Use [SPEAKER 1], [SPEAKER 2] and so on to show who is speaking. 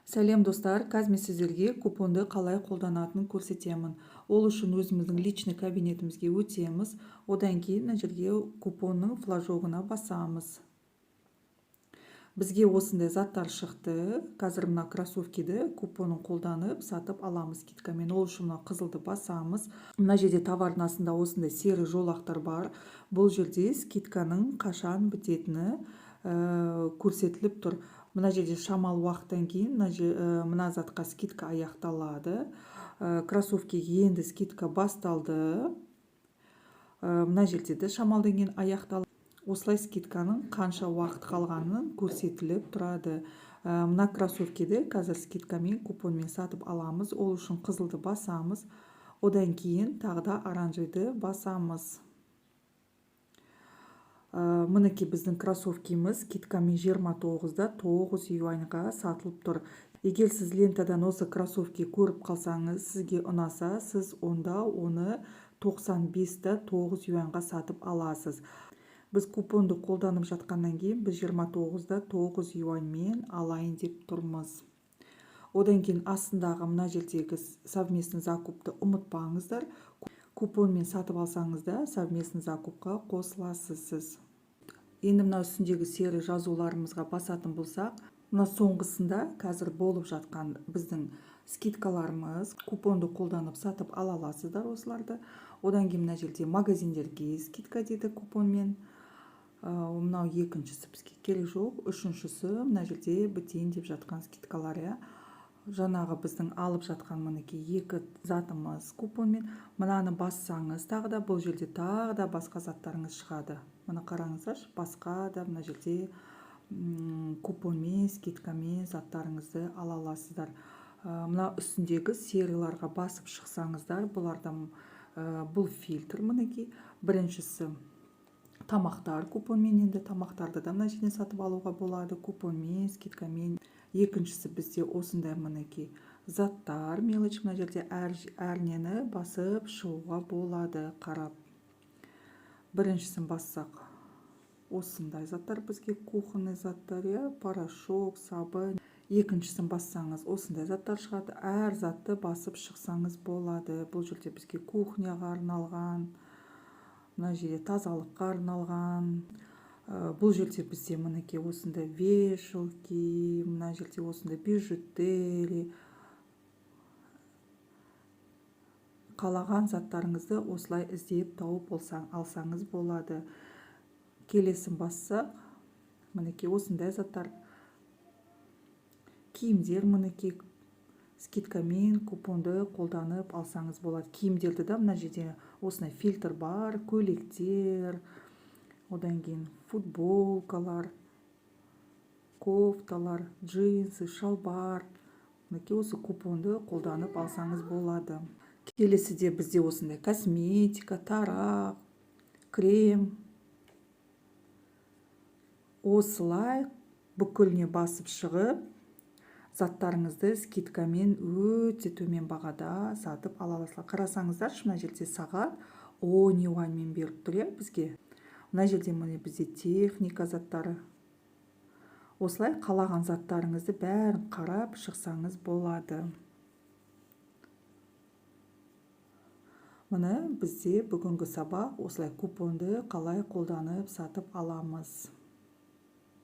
[SPEAKER 1] Сәлем достар, қазір мен сіздерге купонды қалай қолданатынын көрсетемін. Ол үшін өзіміздің личный кабинетімізге өтеміз. Одан кейін мына жерге купонның флажогына басамыз. Бізге осындай заттар шықты. Қазір мына кроссовкиді купонын қолданып сатып аламыз скидкамен. Ол үшін мына қызылды басамыз. Мына жерде товардың астында осындай сері жолақтар бар. Бұл жерде скидканың қашан бітетіні көрсетіліп тұр. Мына жерде шамалы уақыттан кейін мына затқа скидка аяқталады. Кроссовкиге енді скидка басталды. Мына жерде де шамалдан кейін аяқталды. Осылай скидканың қанша уақыт қалғанын көрсетіліп тұрады. Мына кроссовкиді қазір скидкамен купонмен сатып аламыз. Ол үшін қызылды басамыз. Одан кейін тағы да оранжевыйды басамыз. Мінеки біздің кроссовкиміз скидкамен 29-да 9 юаньға сатылып тұр. Егер сіз лентадан осы кроссовки көріп қалсаңыз, сізге ұнаса, сіз онда оны 95-да 9 юаньға сатып аласыз. Біз купонды қолданып жатқаннан кейін біз 29-да 9 юаньмен алайын деп тұрмыз. Одан кейін астындағы мына жердегі совместный закупты ұмытпаңыздар. Купонмен сатып алсаңыз да совместный закупқа қосыласыз. Енді мына үстіндегі сері жазуларымызға басатын болсақ, мына соңғысында қазір болып жатқан біздің скидкаларымыз, купонды қолданып сатып ала аласыздар осыларды. Одан кейін мына жерде магазиндерге скидка дейді купонмен. Мынау екіншісі бізге керек жоқ. Үшіншісі мына жерде бітейін деп жатқан скидкалар. Жаңағы біздің алып жатқан мінеки екі затымыз купонмен. Мынаны бассаңыз, тағы да бұл жерде тағы да басқа заттарыңыз шығады. Мына қараңыздаршы, басқа да мына жерде купонмен, скидкамен заттарыңызды ала аласыздар. Мына үстіндегі серияларға басып шықсаңыздар, бұлардан бұл фильтр мінеки. Біріншісі тамақтар купонмен, енді тамақтарды да мына жерден сатып алуға болады купонмен, скидкамен. Екіншісі бізде осындай мінеки заттар, мелочь, мына жерде әрнені басып шығуға болады қарап. Біріншісін бассақ, осындай заттар бізге кухонный заттар, порошок, сабын. Екіншісін бассаңыз, осындай заттар шығады. Әр затты басып шықсаңыз болады. Бұл жерде бізге кухняға арналған, мына жерде тазалыққа арналған. Бұл жерде бізде мінеки осындай вешалки, мына жерде осындай бижутерия. Қалаған заттарыңызды осылай іздеп тауып алсаңыз болады. Келесін бассақ, мінеки осындай заттар. Киімдер мінеки скидкамен купонды қолданып алсаңыз болады. Киімдерді да мына жерде осындай фильтр бар, көйлектер, одан кейін футболкалар, кофталар, джинсы, шалбар. Мінеки осы купонды қолданып алсаңыз болады. Келесіде бізде осындай косметика, тарақ, крем. Осылай бүкіліне басып шығып, заттарыңызды скидкамен өте төмен бағада сатып ала аласыздар. Қарасаңыздар, мына жерде сағат 10 юаньмен беріп тұр бізге. Мына жерде бізде техника заттары. Осылай қалаған заттарыңызды бәрін қарап шықсаңыз болады. Міне бізде бүгінгі сабақ осылай купонды қалай қолданып сатып аламыз.